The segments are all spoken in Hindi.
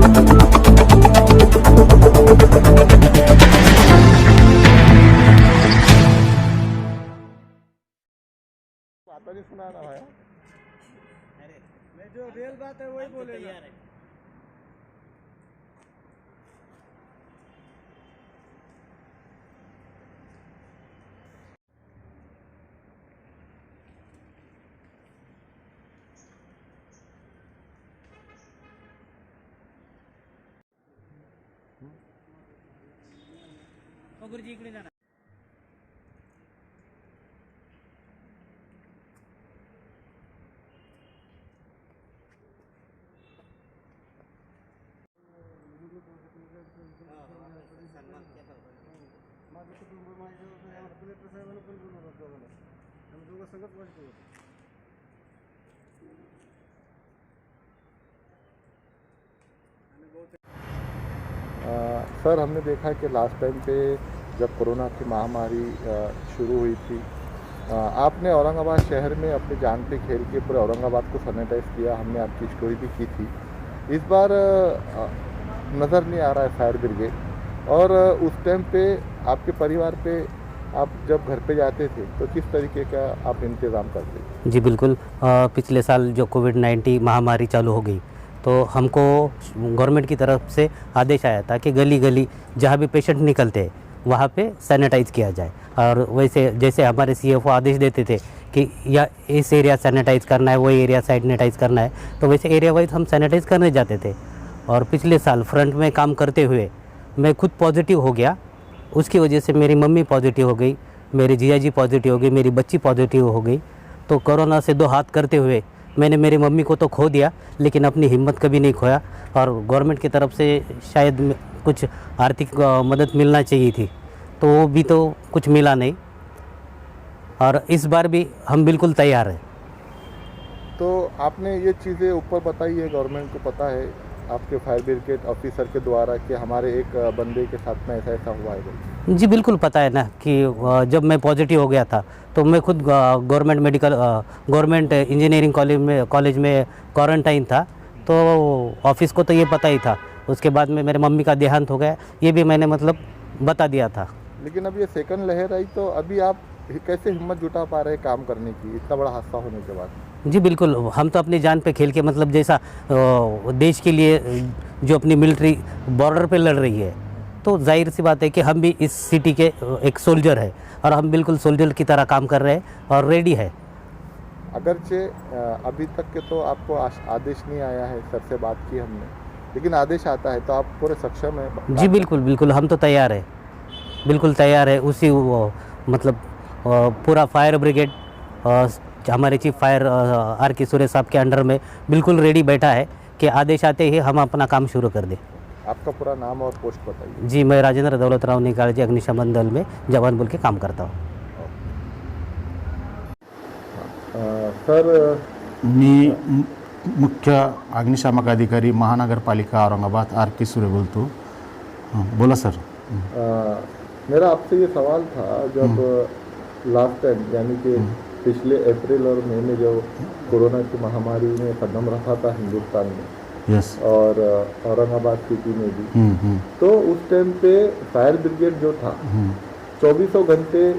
आता नहीं सुनाना भाई। अरे मैं जो रियल बात है वही बोलेगा। गुरुजी इकडे जाना। सर हमने देखा कि लास्ट टाइम पे जब कोरोना की महामारी शुरू हुई थी, आपने औरंगाबाद शहर में अपनी जान पे खेल के पूरे औरंगाबाद को सैनिटाइज किया। हमने आपकी स्टोरी भी की थी। इस बार नज़र नहीं आ रहा है फायर ब्रिगेड, और उस टाइम पे आपके परिवार पे आप जब घर पे जाते थे तो किस तरीके का आप इंतज़ाम करते? जी बिल्कुल। पिछले साल जो कोविड-19 महामारी चालू हो गई तो हमको गवर्नमेंट की तरफ से आदेश आया था कि गली गली जहाँ भी पेशेंट निकलते हैं वहाँ पे सैनिटाइज़ किया जाए। और वैसे जैसे हमारे CFO आदेश देते थे कि या इस एरिया सैनिटाइज़ करना है, वही एरिया सैनिटाइज़ करना है, तो वैसे एरिया वाइज हम सैनिटाइज़ करने जाते थे। और पिछले साल फ्रंट में काम करते हुए मैं खुद पॉजिटिव हो गया। उसकी वजह से मेरी मम्मी पॉजिटिव हो गई, मेरी जीजा जी पॉजिटिव हो गई, मेरी बच्ची पॉजिटिव हो गई। तो कोरोना से दो हाथ करते हुए मैंने मेरी मम्मी को तो खो दिया, लेकिन अपनी हिम्मत कभी नहीं खोया। और गवर्नमेंट की तरफ से शायद कुछ आर्थिक मदद मिलना चाहिए थी, तो वो भी तो कुछ मिला नहीं। और इस बार भी हम बिल्कुल तैयार हैं। तो आपने ये चीज़ें ऊपर बताई है, गवर्नमेंट को पता है आपके फायर ब्रिगेड ऑफिसर के द्वारा कि हमारे एक बंदे के साथ में ऐसा ऐसा हुआ है? जी बिल्कुल पता है ना कि जब मैं पॉजिटिव हो गया था तो मैं खुद गवर्नमेंट इंजीनियरिंग कॉलेज में क्वारंटाइन था, तो ऑफिस को तो ये पता ही था। उसके बाद में मेरे मम्मी का देहांत हो गया, ये भी मैंने मतलब बता दिया था। लेकिन अब ये सेकंड लहर आई तो अभी आप कैसे हिम्मत जुटा पा रहे हैं काम करने की, इतना बड़ा हादसा होने के बाद? जी बिल्कुल, हम तो अपनी जान पे खेल के मतलब जैसा देश के लिए जो अपनी मिलिट्री बॉर्डर पे लड़ रही है, तो जाहिर सी बात है कि हम भी इस सिटी के एक सोल्जर है और हम बिल्कुल सोल्जर की तरह काम कर रहे हैं और रेडी है। अगरचे अभी तक के तो आपको आदेश नहीं आया है, सर से बात की हमने, लेकिन आदेश आता है तो आप पूरे सक्षम है? जी बिल्कुल बिल्कुल, हम तो तैयार है, बिल्कुल तैयार है। उसी मतलब पूरा फायर ब्रिगेड हमारे चीफ फायर R.K. सुरेश साहब के अंडर में बिल्कुल रेडी बैठा है कि आदेश आते ही हम अपना काम शुरू कर दें। आपका पूरा नाम और पोस्ट बताइए। जी, मैं राजेंद्र दौलतराव निकालजी अग्निशमन दल में जवान बोल के काम करता हूँ। सर मी मुख्य अग्निशामक अधिकारी महानगरपालिका औरंगाबाद R.K. सुरे बोलतो। बोला सर। मेरा आपसे ये सवाल था, जब लास्ट टाइम यानी कि पिछले अप्रैल और मई में जो कोरोना की महामारी ने कदम रखा था हिंदुस्तान में, यस, और औरंगाबाद सिटी में भी, तो उस टाइम पे फायर ब्रिगेड जो था 24 घंटे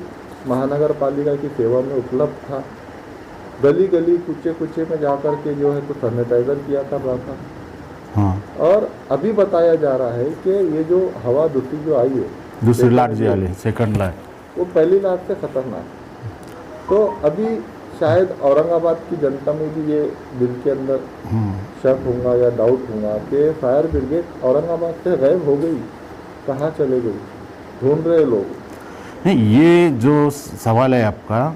महानगर पालिका की सेवा में उपलब्ध था। गली गली कुचे कुचे में जाकर के जो है तो सैनिटाइजर किया कर रहा था। हाँ। और अभी बताया जा रहा है कि ये जो हवा दूसरी जो आई है, दूसरी लाट जो आई, सेकंड लाट, वो पहली लाट से खतरनाक है। तो अभी शायद औरंगाबाद की जनता में भी ये दिल के अंदर शक होगा या डाउट होगा कि फायर ब्रिगेड औरंगाबाद से गायब हो गई, कहाँ चले गई, ढूंढ रहे लोग। नहीं, ये जो सवाल है आपका,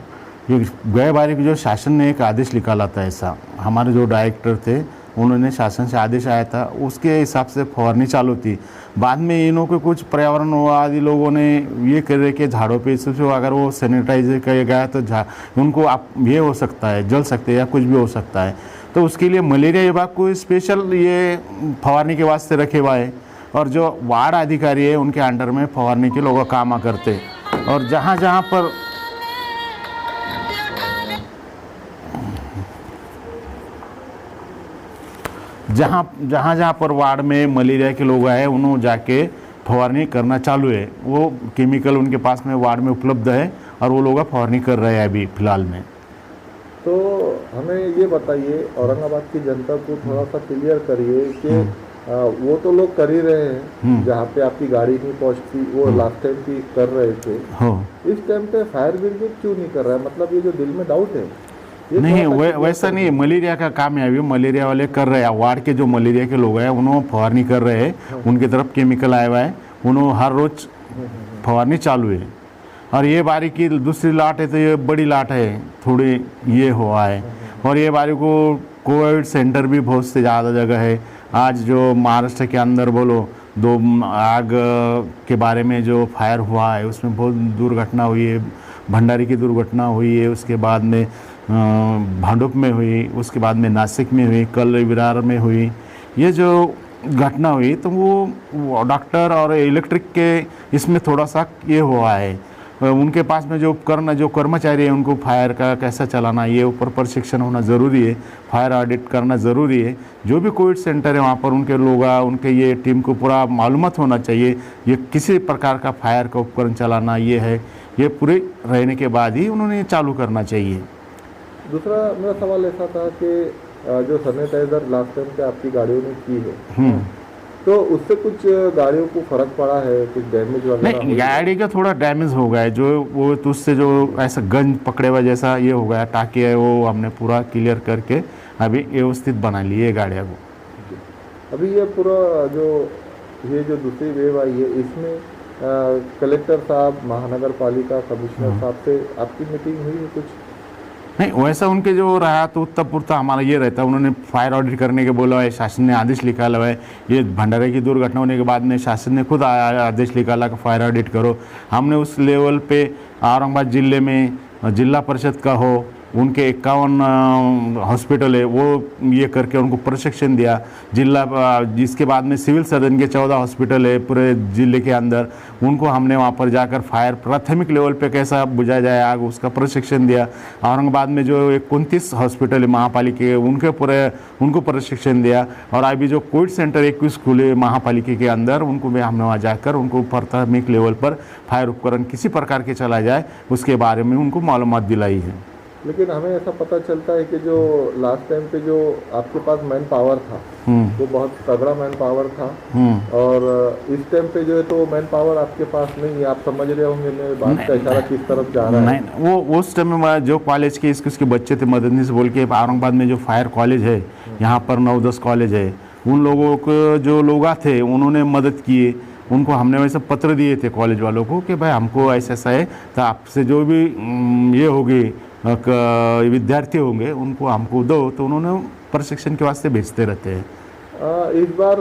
ये गए बारी जो शासन ने एक आदेश निकाला था, ऐसा हमारे जो डायरेक्टर थे उन्होंने शासन से आदेश आया था, उसके हिसाब से फवारनी चालू थी। बाद में इन्हों को कुछ पर्यावरण आदि लोगों ने ये कर रहे कि झाड़ों पे इससे अगर वो सैनिटाइजर किया गया तो उनको आप ये हो सकता है, जल सकते हैं या कुछ भी हो सकता है। तो उसके लिए मलेरिया विभाग को स्पेशल ये फवारनी के वास्ते रखे हुआ है, और जो वार्ड अधिकारी है उनके अंडर में फवारनी के लोग काम करते। और जहाँ जहाँ पर जहाँ पर वार्ड में मलेरिया के लोग आए उन्होंने जाके फवारनी करना चालू है। वो केमिकल उनके पास में वार्ड में उपलब्ध है और वो लोग फवारनी कर रहे हैं अभी फ़िलहाल में। तो हमें ये बताइए, औरंगाबाद की जनता को थोड़ा सा क्लियर करिए कि वो तो लोग कर ही रहे हैं, जहाँ पे आपकी गाड़ी नहीं पहुँचती वो लास्ट टाइम भी कर रहे थे, इस टाइम पे फायर ब्रिगेड क्यों नहीं कर रहा है? मतलब ये जो दिल में डाउट है ये नहीं, थोड़ा सा वैसा नहीं है। मलेरिया का काम है, अभी मलेरिया वाले कर रहे हैं। वार्ड के जो मलेरिया के लोग हैं उन्होंने फवारनी कर रहे हैं, उनकी तरफ केमिकल आया हुआ है, उन्होंने हर रोज फवारनी चालू है। और ये बारी की दूसरी लाट है तो ये बड़ी लाट है, थोड़ी ये हुआ है। और ये बारी को कोविड सेंटर भी बहुत से ज़्यादा जगह है। आज जो महाराष्ट्र के अंदर बोलो 2 आग के बारे में जो फायर हुआ है उसमें बहुत दुर्घटना हुई है। भंडारी की दुर्घटना हुई है, उसके बाद में भांडुप में हुई, उसके बाद में नासिक में हुई, कल विरार में हुई। ये जो घटना हुई तो वो डॉक्टर और इलेक्ट्रिक के इसमें थोड़ा सा ये हुआ है। उनके पास में जो उपकरण जो कर्मचारी है उनको फायर का कैसा चलाना ये ऊपर प्रशिक्षण होना ज़रूरी है, फायर ऑडिट करना ज़रूरी है। जो भी कोविड सेंटर है वहाँ पर उनके लोग उनके ये टीम को पूरा मालूमात होना चाहिए, ये किसी प्रकार का फायर का उपकरण चलाना ये है, ये पूरे रहने के बाद ही उन्होंने चालू करना चाहिए। दूसरा मेरा सवाल ऐसा था कि जो सैनिटाइजर लास्ट टाइम पे आपकी गाड़ियों ने की है, तो उससे कुछ गाड़ियों को फर्क पड़ा है, कुछ डैमेज वगैरह? नहीं, गाड़ी का थोड़ा डैमेज हो गया है, जो वो तो उससे जो ऐसा गंज पकड़े हुआ जैसा ये हो गया, टाँकी है वो हमने पूरा क्लियर करके अभी व्यवस्थित बना लिए गाड़ियों को। अभी ये पूरा ये जो दूसरी वेव आई है इसमें कलेक्टर साहब, महानगर पालिका कमिश्नर साहब से आपकी मीटिंग हुई है कुछ? नहीं, वैसा उनके जो रहा तो उतना पुरता हमारा ये रहता है, उन्होंने फायर ऑडिट करने के बोला है, शासन ने आदेश निकाला है। ये भंडारे की दुर्घटना होने के बाद में शासन ने खुद आदेश निकाला कि फायर ऑडिट करो। हमने उस लेवल पे औरंगाबाद ज़िले में जिला परिषद का हो, उनके 51 हॉस्पिटल है वो ये करके उनको प्रशिक्षण दिया। जिसके बाद में सिविल सर्जन के 14 हॉस्पिटल है पूरे ज़िले के अंदर, उनको हमने वहाँ पर जाकर फायर प्राथमिक लेवल पे कैसा बुझाया जाए आग उसका प्रशिक्षण दिया। औरंगाबाद में जो 29 हॉस्पिटल है महापालिका के उनको प्रशिक्षण दिया। और अभी जो कोविड सेंटर 21 खुले महापालिका के अंदर उनको भी हमने वहाँ जाकर उनको प्राथमिक लेवल पर फायर उपकरण किसी प्रकार के चला जाए उसके बारे में उनको मालूमात दिलाई है। लेकिन हमें ऐसा पता चलता है कि जो लास्ट टाइम पे जो आपके पास मैन पावर था वो बहुत तगड़ा मैन पावर था, और इस टाइम पे जो है तो मैन पावर आपके पास नहीं है। आप समझ रहे होंगे मेरे बात का इशारा किस तरफ जा रहा है? नहीं, वो उस टाइम में जो कॉलेज के इसके बच्चे थे मदनी से बोल के औरंगाबाद में जो फायर कॉलेज है यहाँ पर 9-10 कॉलेज है, उन लोगों को जो लोग थे उन्होंने मदद किए। उनको हमने वैसे पत्र दिए थे कॉलेज वालों को कि भाई हमको ऐसा है तो आपसे जो भी ये होगी विद्यार्थी होंगे उनको हमको दो, तो उन्होंने प्रशिक्षण के वास्ते भेजते रहते हैं। इस बार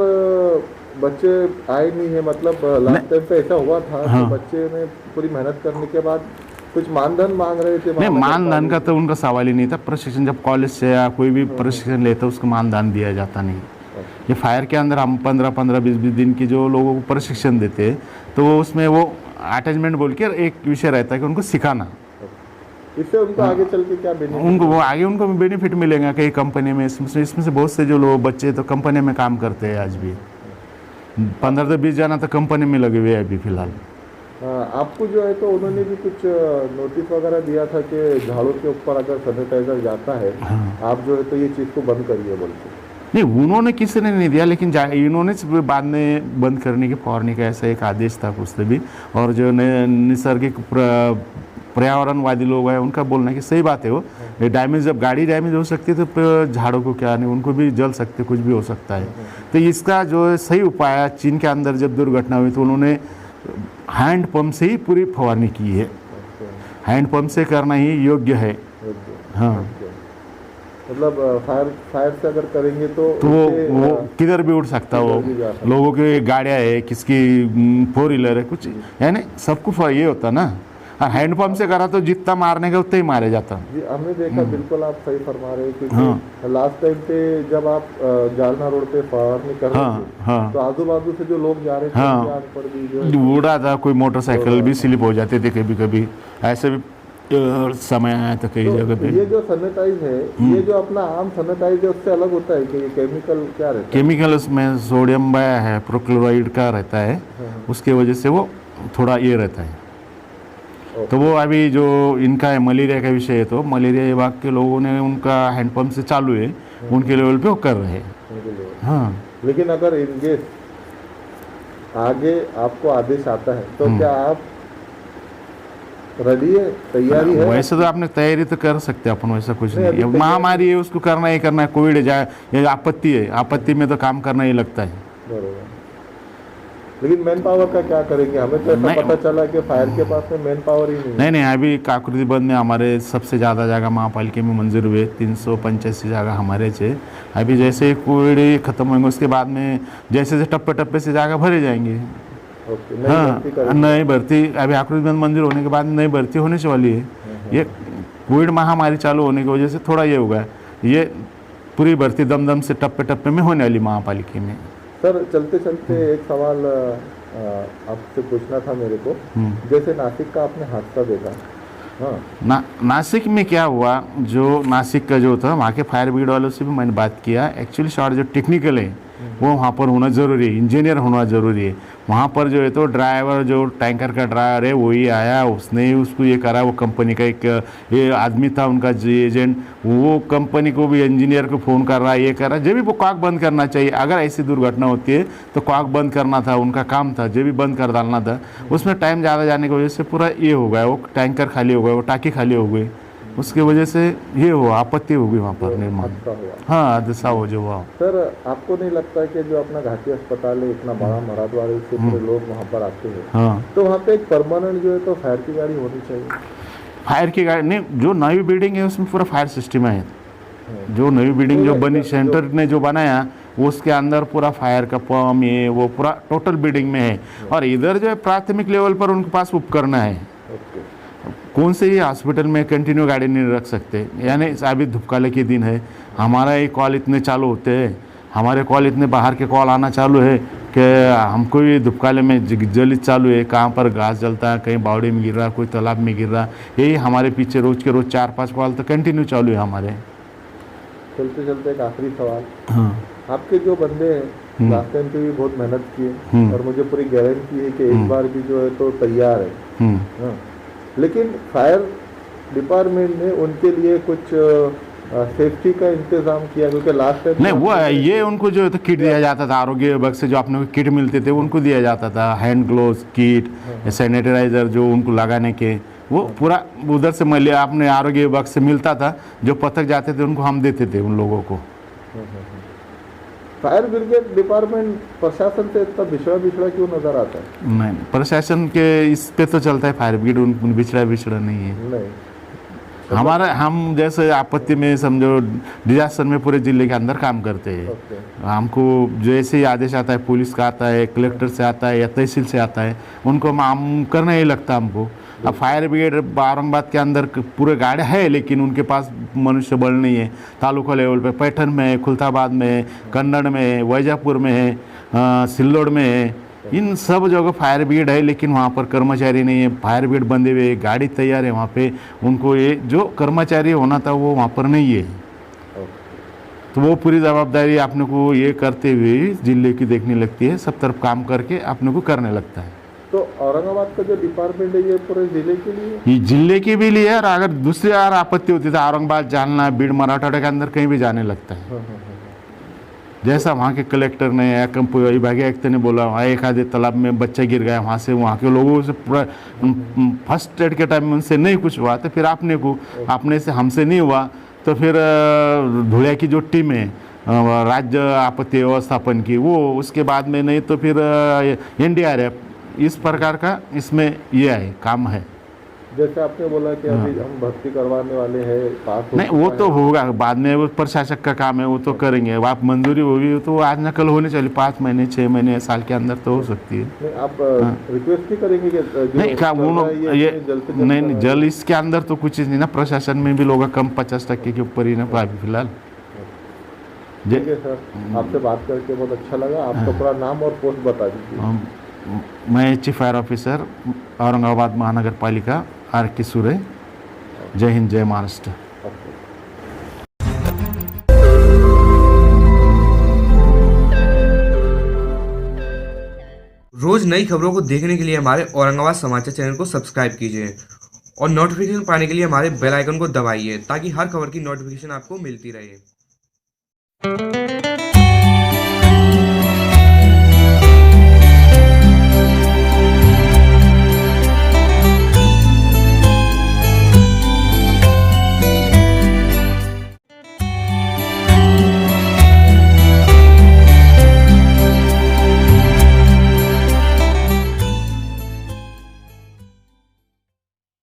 बच्चे आए नहीं है, मतलब लास्ट टाइम पे ऐसा हुआ था कि बच्चे ने पूरी मेहनत करने के बाद कुछ मानधन मांग रहे थे। नहीं, मानधन का तो उनका सवाल ही नहीं था। प्रशिक्षण जब कॉलेज से या कोई भी प्रशिक्षण लेता है उसको मानधन दिया जाता नहीं। ये फायर के अंदर हम 15-15, 20-20 दिन की जो लोगों को प्रशिक्षण देते हैं तो उसमें वो अटैचमेंट बोल के एक विषय रहता है कि उनको सिखाना। इससे उनको आगे चल के क्या बेनिफिट? उनको बेनिफिट मिलेगा कई कंपनी में। इसमें से बहुत से जो लोग बच्चे तो कंपनी में काम करते हैं आज भी। 15 से 20 जाना तो कंपनी में लगे हुए हैं अभी फिलहाल। आपको जो है तो उन्होंने भी कुछ नोटिस वगैरह दिया था कि झाड़ू के ऊपर अगर सैनिटाइजर जाता है आप जो है तो ये चीज़ को बंद करिए बोलते? नहीं, उन्होंने किसी ने नहीं दिया, लेकिन इन्होंने बाद में बंद करने की फौरनी का ऐसा एक आदेश था उससे भी। और जो नैसर्गिक पर्यावरणवादी लोग हैं उनका बोलना है कि सही बात है, वो डैमेज जब गाड़ी डैमेज हो सकती है तो झाड़ों को क्या नहीं, उनको भी जल सकते, कुछ भी हो सकता है। तो इसका जो सही उपाय है, चीन के अंदर जब दुर्घटना हुई तो उन्होंने हैंड पंप से ही पूरी फवारनी की है। हैंड पंप से करना ही योग्य है। हाँ, मतलब फायर से अगर करेंगे तो वो किधर भी उड़ सकता है। वो लोगों की गाड़ियाँ है, किसकी 4 व्हीलर है, कुछ यानी सब कुछ ये होता ना। और हैंडपम्प से करा तो जितना मारने का उतना ही मारे जाता। जी, हमने देखा, बिल्कुल आप सही फरमा रहे हैं, क्योंकि लास्ट टाइम पे जब आप जालना रोड पे फवारनी कर रहे थे तो आजू बाजू से जो लोग जा रहे थे उनके आग पर भी जो उड़ा था, कोई मोटरसाइकिल भी स्लिप हो जाते थे कभी कभी। ऐसे भी समय आया था कई जगह तो पे। ये जो सैनिटाइज है, ये जो अपना आम सैनिटाइज है उससे अलग होता है कि ये केमिकल क्या रहता है? केमिकल उसमें सोडियम बाया है, प्रोक्लोराइड का रहता है, उसके वजह से वो थोड़ा ये रहता है। तो वो अभी जो इनका है मलेरिया का विषय है, तो मलेरिया विभाग के लोगों ने उनका हैंडपम्प से चालू है, उनके लेवल पे वो कर रहे हैं। उनके लिए। हाँ, लेकिन अगर इन केस आगे आपको आदेश आता है तो क्या आप रेडी है, तैयारी है? वैसे तो आपने तैयारी तो कर सकते हैं अपन, वैसा कुछ नहीं, नहीं अभी है। तैयारी- महामारी है, उसको करना ही करना है। कोविड है, जाए ये आपत्ति है, आपत्ति में तो काम करना ही लगता है। बरोबर। लेकिन मैन पावर का क्या करेंगे? हमें तो ऐसा नहीं। पता चला कि फायर के पास में मैन पावर ही नहीं है। नहीं, अभी काकृति बंद में हमारे सबसे ज़्यादा जगह महापालिका में मंजूर हुए, 385 जगह हमारे से। अभी जैसे कोविड खत्म होंगे उसके बाद में जैसे टप्पे टप्पे से जगह भरे जाएंगे। ओके, नई हाँ, भर्ती करेंगे। नई भर्ती अभी आकृति बंद मंजूर होने के बाद नई भर्ती होने से वाली है। ये कोविड महामारी चालू होने की वजह से थोड़ा ये होगा, ये पूरी भर्ती दम से टप्पे टप्पे में होने वाली महापालिका में। सर, चलते चलते एक सवाल आपसे पूछना था मेरे को। जैसे नासिक का आपने हादसा देखा, हाँ, नासिक में क्या हुआ, जो नासिक का जो था वहाँ के फायर ब्रिगेड वालों से भी मैंने बात किया। एक्चुअली शॉर्ट जो टेक्निकल है वो वहाँ पर होना ज़रूरी है, इंजीनियर होना ज़रूरी है। वहाँ पर जो है तो ड्राइवर, जो टैंकर का ड्राइवर है वही आया, उसने ही उसको ये करा। वो कंपनी का एक ये आदमी था उनका एजेंट, वो कंपनी को भी इंजीनियर को फ़ोन कर रहा है, ये कर रहा है। जब भी वो कॉक बंद करना चाहिए, अगर ऐसी दुर्घटना होती है तो कॉक बंद करना था, उनका काम था, जब भी बंद कर डालना था। उसमें टाइम ज़्यादा जाने की वजह से पूरा ये हो गया, वो टैंकर खाली हो गया, वो टाँकी खाली हो गई। उसकी वजह से ये हुआ, आपत्ति हो गई वहाँ पर निर्माण। हादसा हुआ। हाँ, हादसा हो जो हुआ। सर, आपको नहीं लगता कि जो अपना घाटी अस्पताल है, इतना बड़ा मराठवाड़े से पूरे लोग वहाँ पर आते हैं, हाँ, तो वहाँ पे एक परमानेंट जो है तो फायर की गाड़ी होनी चाहिए? फायर की गाड़ी नहीं, जो नई बिल्डिंग है उसमें पूरा फायर सिस्टम है। जो नई बिल्डिंग जो बनी, सेंटर ने जो बनाया उसके अंदर पूरा फायर का पंप, ये वो पूरा टोटल बिल्डिंग में है। और इधर जो है प्राथमिक लेवल पर उनके पास उपकरण है। ओके। कौन से ये हॉस्पिटल में कंटिन्यू गाड़ी नहीं रख सकते? यानी अभी धूपकाले के दिन है, हमारा ये कॉल इतने चालू होते हैं, हमारे कॉल इतने बाहर के कॉल आना चालू है कि हमको ये धूपकाले में जलित चालू है, कहाँ पर घास जलता है, कहीं बावड़ी में गिर रहा, कोई तालाब में गिर रहा। यही हमारे पीछे रोज़ के रोज़ 4-5 कॉल तो कंटिन्यू चालू है हमारे। चलते चलते एक आखिरी सवाल, हाँ, आपके जो बंदे हैं लास्ट टाइम पे भी बहुत मेहनत किए और मुझे पूरी गारंटी है कि एक बार भी जो है तो तैयार है, हाँ। लेकिन फायर डिपार्टमेंट ने उनके लिए कुछ सेफ्टी का इंतजाम किया? क्योंकि लास्ट टाइम नहीं, वो ये उनको जो है तो किट दिया जाता था आरोग्य विभाग से, जो अपने को किट मिलते थे उनको दिया जाता था, हैंड ग्लोव्स किट, सैनिटाइजर जो उनको लगाने के, वो पूरा उधर से मिले, अपने आरोग्य विभाग से मिलता था। जो पथक जाते थे उनको हम देते थे उन लोगों को। फायर ब्रिगेड डिपार्टमेंट प्रशासन से इतना बिछड़ा क्यों नजर आता है? नहीं, प्रशासन के इस पे तो चलता है फायर ब्रिगेड, उन बिछड़ा नहीं है। नहीं, हमारा हम जैसे आपत्ति में समझो डिजास्टर में पूरे जिले के अंदर काम करते हैं। ओके। हमको जैसे ही आदेश आता है, पुलिस का आता है, कलेक्टर से आता है या तहसील से आता है, उनको हम करना ही लगता है हमको। अब फायर ब्रिगेड औरंगाबाद के अंदर पूरे गाड़ी है, लेकिन उनके पास मनुष्य बल नहीं है। तालुका लेवल पे पैठन में है, खुलताबाद में है, कन्नड़ में है, वैजापुर में है, सिल्लोड में है, इन सब जगह फायर ब्रिगेड है, लेकिन वहाँ पर कर्मचारी नहीं है। फायर ब्रिगेड बंधे हुए, गाड़ी तैयार है वहाँ पे, उनको ये जो कर्मचारी होना था वो वहाँ पर नहीं है। तो वो पूरी जवाबदारी अपने को ये करते हुए जिले की देखने लगती है, सब तरफ काम करके अपने को करने लगता है। तो औरंगाबाद का जो डिपार्टमेंट है ये पूरे जिले के लिए? ये जिले की भी लिए, और अगर दूसरी यार आपत्ति होती है औरंगाबाद, जालना, बीड़, मराठवाड़ा के अंदर कहीं भी जाने लगता है। जैसा वहाँ के कलेक्टर ने या विभागीय आयुक्त ने बोला, वहाँ एक आधे तालाब में बच्चा गिर गया, वहाँ से वहाँ के लोगों से पूरा फर्स्ट एड के टाइम में उनसे नहीं कुछ हुआ, तो फिर आपने से हमसे नहीं हुआ, तो फिर धुलिया की जो टीम है राज्य आपत्ति व्यवस्थापन की, वो उसके बाद में नहीं तो फिर NDRF, इस प्रकार का इसमें ये है, काम है। जैसे आपने बोला कि अभी हम भर्ती करवाने वाले हैं, पास हो नहीं, वो चुका तो है। होगा बाद में, वो प्रशासक का काम है, वो तो करेंगे। अब आप मंजूरी होगी तो आज न कल होनी चाहिए, 5 महीने 6 महीने साल के अंदर तो हो सकती है। नहीं, आप रिक्वेस्ट नहीं करेंगे कि जो नहीं, क्या चल वो रहा है, ये जल्द से जल्द नहीं, करवाएं? जल इसके अंदर तो कुछ नहीं ना, प्रशासन में भी लोग कम 50% के ऊपर ही ना अभी फिलहाल। ठीक है सर, आपसे बात करके बहुत अच्छा लगा। आपका पूरा नाम और पोस्ट बता दीजिए। मैं चीफ फायर ऑफिसर औरंगाबाद महानगर पालिका RK सुरे। जय हिंद, जय महाराष्ट्र। ओके। रोज नई खबरों को देखने के लिए हमारे औरंगाबाद समाचार चैनल को सब्सक्राइब कीजिए और नोटिफिकेशन पाने के लिए हमारे बेल आइकन को दबाइए ताकि हर खबर की नोटिफिकेशन आपको मिलती रहे।